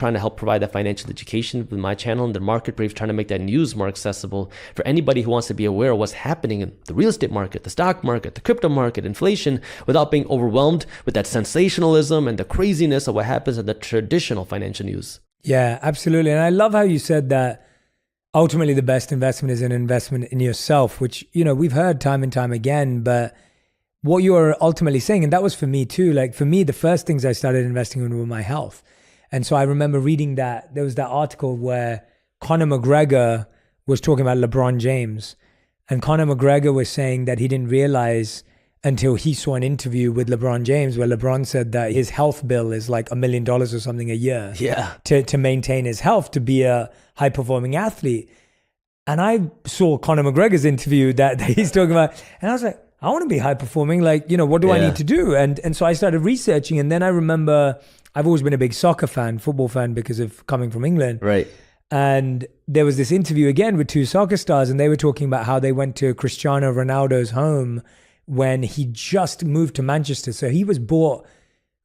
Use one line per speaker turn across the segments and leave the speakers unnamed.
trying to help provide that financial education with my channel and the Market Brief, trying to make that news more accessible for anybody who wants to be aware of what's happening in the real estate market, the stock market, the crypto market, inflation, without being overwhelmed with that sensationalism and the craziness of what happens in the traditional financial news.
Yeah, absolutely. And I love how you said that ultimately the best investment is an investment in yourself, which, you know, we've heard time and time again, but what you're ultimately saying, and that was for me too, like for me, the first things I started investing in were my health. And so I remember reading that there was that article where Conor McGregor was talking about LeBron James, and Conor McGregor was saying that he didn't realize until he saw an interview with LeBron James where LeBron said that his health bill is like $1 million or something a year to maintain his health, to be a high performing athlete. And I saw Conor McGregor's interview that he's talking about, and I was like, I want to be high performing. Like, you know, what do I need to do? And so I started researching, and then I remember I've always been a big soccer fan, football fan, because of coming from England.
Right.
And there was this interview again with two soccer stars, and they were talking about how they went to Cristiano Ronaldo's home when he just moved to Manchester. So he was bought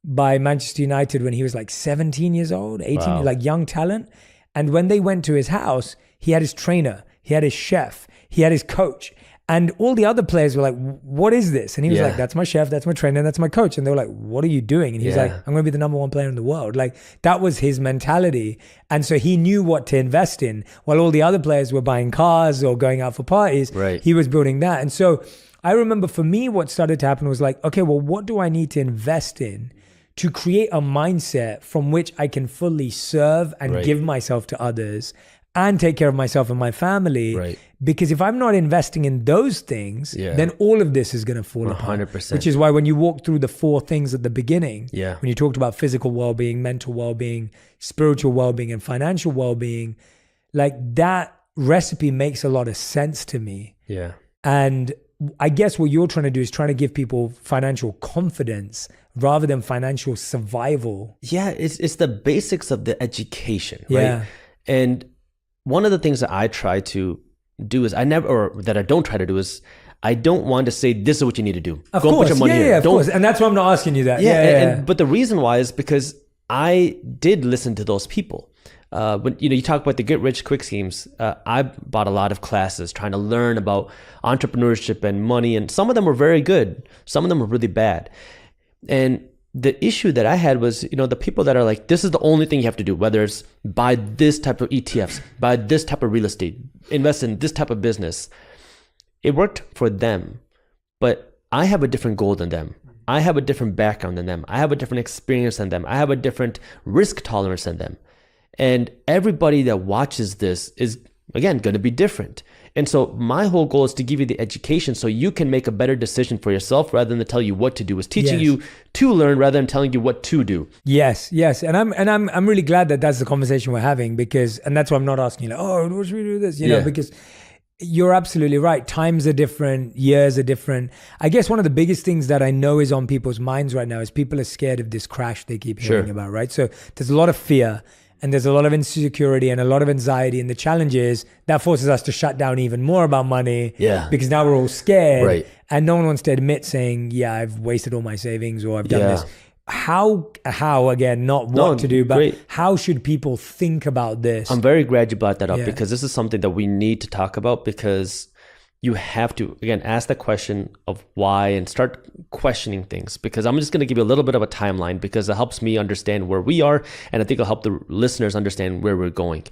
by Manchester United when he was like 17 years old, 18, like young talent. And when they went to his house, he had his trainer, he had his chef, he had his coach. And all the other players were like, what is this? And he was like, that's my chef, that's my trainer, that's my coach. And they were like, what are you doing? And he was like, I'm going to be the number one player in the world. Like, that was his mentality. And so he knew what to invest in. While all the other players were buying cars or going out for parties, he was building that. And so I remember for me, what started to happen was like, okay, well, what do I need to invest in to create a mindset from which I can fully serve and give myself to others and take care of myself and my family? Because if I'm not investing in those things, then all of this is going to fall apart. 100%. Which is why when you walk through the 4 things at the beginning, when you talked about physical well-being, mental well-being, spiritual well-being, and financial well-being, like that recipe makes a lot of sense to me. And I guess what you're trying to do is trying to give people financial confidence rather than financial survival.
It's the basics of the education, right? And one of the things that I try to do is I don't try to do is I don't want to say this is what you need to do.
Of course, put your money here. Of course. And that's why I'm not asking you that.
But the reason why is because I did listen to those people. When you talk about the get rich quick schemes, I bought a lot of classes trying to learn about entrepreneurship and money, and some of them were very good, some of them were really bad. And the issue that I had was, the people that are like, this is the only thing you have to do, whether it's buy this type of ETFs, buy this type of real estate, invest in this type of business. It worked for them, but I have a different goal than them. I have a different background than them. I have a different experience than them. I have a different risk tolerance than them. And everybody that watches this is, again, going to be different. And so my whole goal is to give you the education so you can make a better decision for yourself rather than to tell you what to do. It's teaching you to learn rather than telling you what to do.
Yes. And I'm really glad that that's the conversation we're having, and that's why I'm not asking you, what should we do this? Because you're absolutely right. Times are different. Years are different. I guess one of the biggest things that I know is on people's minds right now is people are scared of this crash they keep hearing about, right? So there's a lot of fear. And there's a lot of insecurity and a lot of anxiety. And the challenge is that forces us to shut down even more about money because now we're all scared. And no one wants to admit saying, I've wasted all my savings or I've done this. How again, not what to do, but how should people think about this?
I'm very glad you brought that up because this is something that we need to talk about, because you have to, again, ask the question of why and start questioning things, because I'm just going to give you a little bit of a timeline because it helps me understand where we are, and I think it'll help the listeners understand where we're going.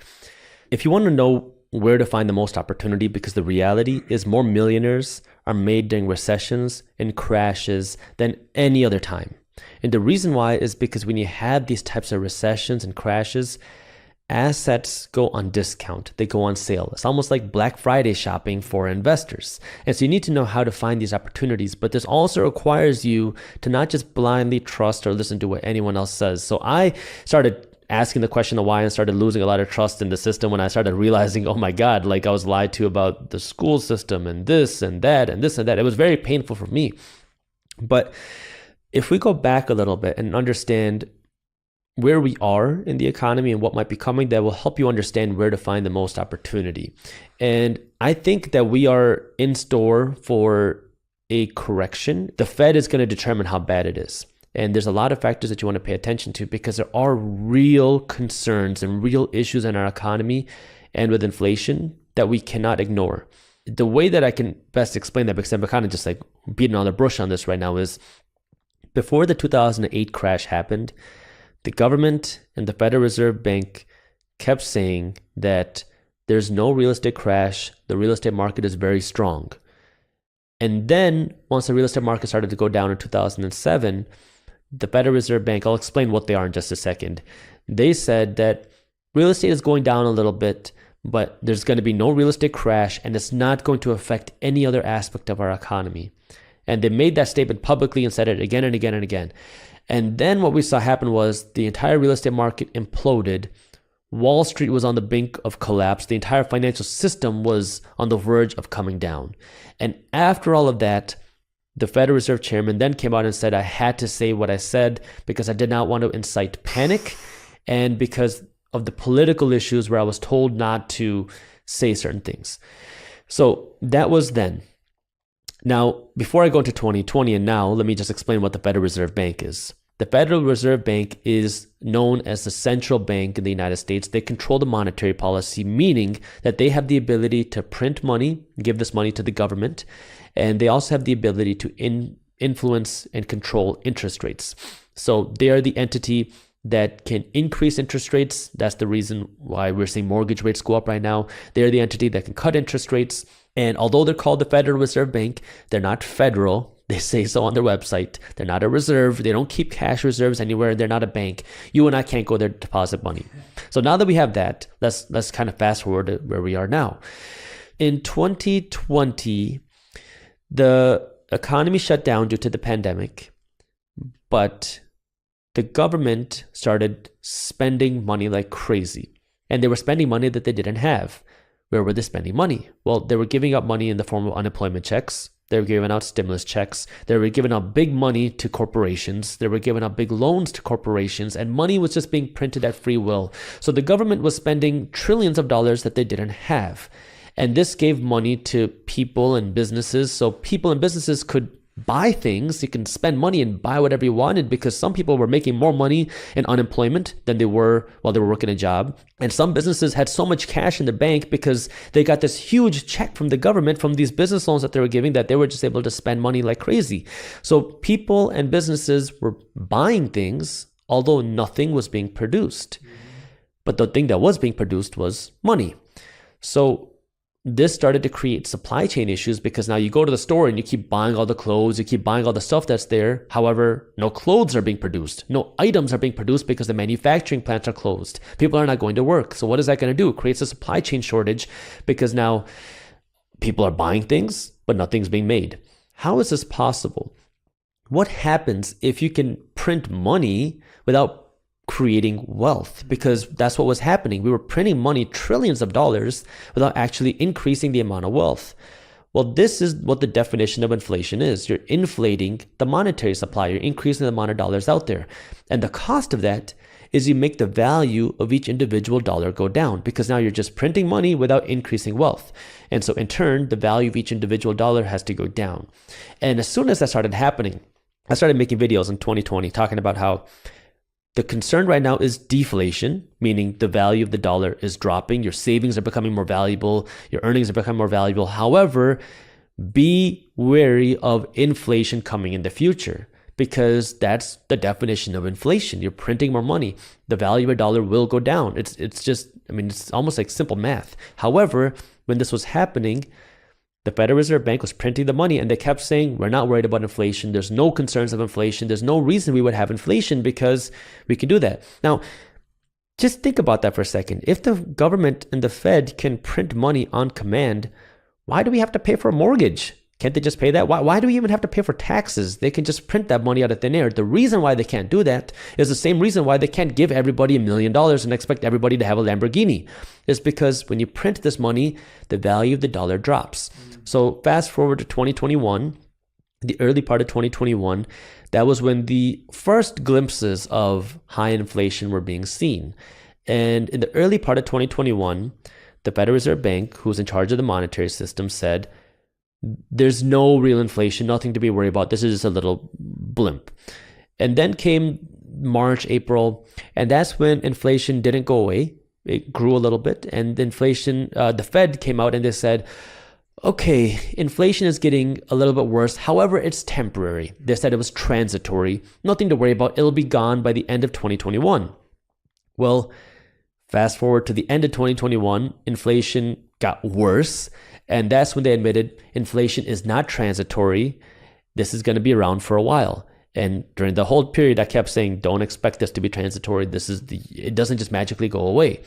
If you want to know where to find the most opportunity, because the reality is more millionaires are made during recessions and crashes than any other time. And the reason why is because when you have these types of recessions and crashes, assets go on discount. They go on sale. It's almost like Black Friday shopping for investors. And so you need to know how to find these opportunities. But this also requires you to not just blindly trust or listen to what anyone else says. So I started asking the question of why and started losing a lot of trust in the system when I started realizing, oh my God, like I was lied to about the school system and this and that and this and that. It was very painful for me. But if we go back a little bit and understand where we are in the economy and what might be coming, that will help you understand where to find the most opportunity. And I think that we are in store for a correction. The Fed is going to determine how bad it is. And there's a lot of factors that you want to pay attention to because there are real concerns and real issues in our economy and with inflation that we cannot ignore. The way that I can best explain that, because I'm kind of just like beating on the bush on this right now, is before the 2008 crash happened, the government and the Federal Reserve Bank kept saying that there's no real estate crash. The real estate market is very strong. And then once the real estate market started to go down in 2007, the Federal Reserve Bank, I'll explain what they are in just a second. They said that real estate is going down a little bit, but there's going to be no real estate crash and it's not going to affect any other aspect of our economy. And they made that statement publicly and said it again and again and again. And then what we saw happen was the entire real estate market imploded. Wall Street was on the brink of collapse. The entire financial system was on the verge of coming down. And after all of that, the Federal Reserve Chairman then came out and said, I had to say what I said because I did not want to incite panic and because of the political issues where I was told not to say certain things. So that was then. Now, before I go into 2020 and now, let me just explain what the Federal Reserve Bank is. The Federal Reserve Bank is known as the central bank in the United States. They control the monetary policy, meaning that they have the ability to print money, give this money to the government, and they also have the ability to influence and control interest rates. So they are the entity that can increase interest rates. That's the reason why we're seeing mortgage rates go up right now. They're the entity that can cut interest rates. And although they're called the Federal Reserve Bank, they're not federal. They say so on their website. They're not a reserve. They don't keep cash reserves anywhere. They're not a bank. You and I can't go there to deposit money. So now that we have that, let's kind of fast forward to where we are now. In 2020, the economy shut down due to the pandemic, but the government started spending money like crazy. And they were spending money that they didn't have. Where were they spending money? Well, they were giving out money in the form of unemployment checks. They were giving out stimulus checks. They were giving out big money to corporations. They were giving out big loans to corporations. And money was just being printed at free will. So the government was spending trillions of dollars that they didn't have. And this gave money to people and businesses. So people and businesses could buy things. You can spend money and buy whatever you wanted because some people were making more money in unemployment than they were while they were working a job. And some businesses had so much cash in the bank because they got this huge check from the government from these business loans that they were giving that they were just able to spend money like crazy. So people and businesses were buying things, although nothing was being produced. But the thing that was being produced was money. So this started to create supply chain issues because now you go to the store and you keep buying all the clothes, you keep buying all the stuff that's there. However, no clothes are being produced. No items are being produced because the manufacturing plants are closed. People are not going to work. So what is that going to do? It creates a supply chain shortage because now people are buying things, but nothing's being made. How is this possible? What happens if you can print money without creating wealth? Because that's what was happening. We were printing money, trillions of dollars, without actually increasing the amount of wealth. Well, this is what the definition of inflation is. You're inflating the monetary supply. You're increasing the amount of dollars out there. And the cost of that is you make the value of each individual dollar go down because now you're just printing money without increasing wealth. And so in turn, the value of each individual dollar has to go down. And as soon as that started happening, I started making videos in 2020 talking about how the concern right now is deflation, meaning the value of the dollar is dropping. Your savings are becoming more valuable. Your earnings are becoming more valuable. However, be wary of inflation coming in the future because that's the definition of inflation. You're printing more money. The value of a dollar will go down. It's almost like simple math. However, when this was happening, the Federal Reserve Bank was printing the money and they kept saying, we're not worried about inflation. There's no concerns of inflation. There's no reason we would have inflation because we can do that. Now, just think about that for a second. If the government and the Fed can print money on command, why do we have to pay for a mortgage? Can't they just pay that? Why do we even have to pay for taxes? They can just print that money out of thin air. The reason why they can't do that is the same reason why they can't give everybody $1 million and expect everybody to have a Lamborghini. It's because when you print this money, the value of the dollar drops. So fast forward to 2021, the early part of 2021, that was when the first glimpses of high inflation were being seen. And in the early part of 2021, the Federal Reserve Bank, who's in charge of the monetary system, said, there's no real inflation, nothing to be worried about. This is just a little blimp. And then came March, April, and that's when inflation didn't go away. It grew a little bit, and inflation, the Fed came out and they said, okay, inflation is getting a little bit worse. However, it's temporary. They said it was transitory. Nothing to worry about. It'll be gone by the end of 2021. Well, fast forward to the end of 2021, inflation got worse. And that's when they admitted inflation is not transitory. This is going to be around for a while. And during the whole period, I kept saying, don't expect this to be transitory. It doesn't just magically go away.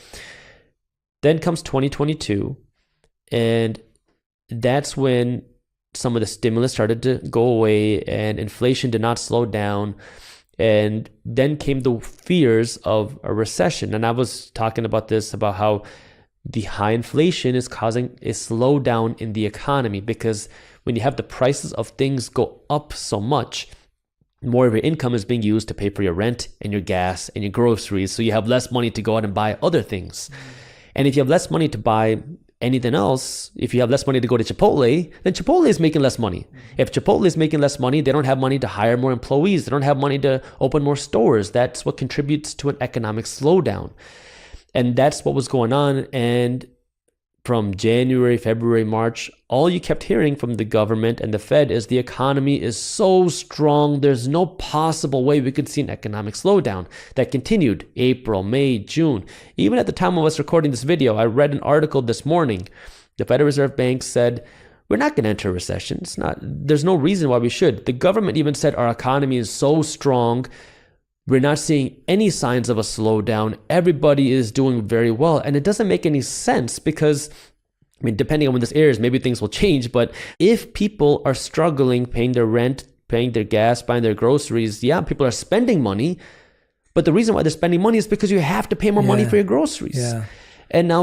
Then comes 2022, and that's when some of the stimulus started to go away and inflation did not slow down. And then came the fears of a recession. And I was talking about this, about how the high inflation is causing a slowdown in the economy, because when you have the prices of things go up so much, more of your income is being used to pay for your rent and your gas and your groceries. So you have less money to go out and buy other things. And if you have less money to buy anything else, if you have less money to go to Chipotle, then Chipotle is making less money. If Chipotle is making less money, they don't have money to hire more employees. They don't have money to open more stores. That's what contributes to an economic slowdown. And that's what was going on. And from January, February, March, all you kept hearing from the government and the Fed is the economy is so strong, there's no possible way we could see an economic slowdown. That continued April, May, June. Even at the time of us recording this video, I read an article this morning. The Federal Reserve Bank said, we're not going to enter a recession. There's no reason why we should. The government even said our economy is so strong, we're not seeing any signs of a slowdown. Everybody is doing very well. And it doesn't make any sense because, I mean, depending on when this airs, maybe things will change. But if people are struggling paying their rent, paying their gas, buying their groceries, yeah, people are spending money. But the reason why they're spending money is because you have to pay more money for your groceries.
Yeah.
And now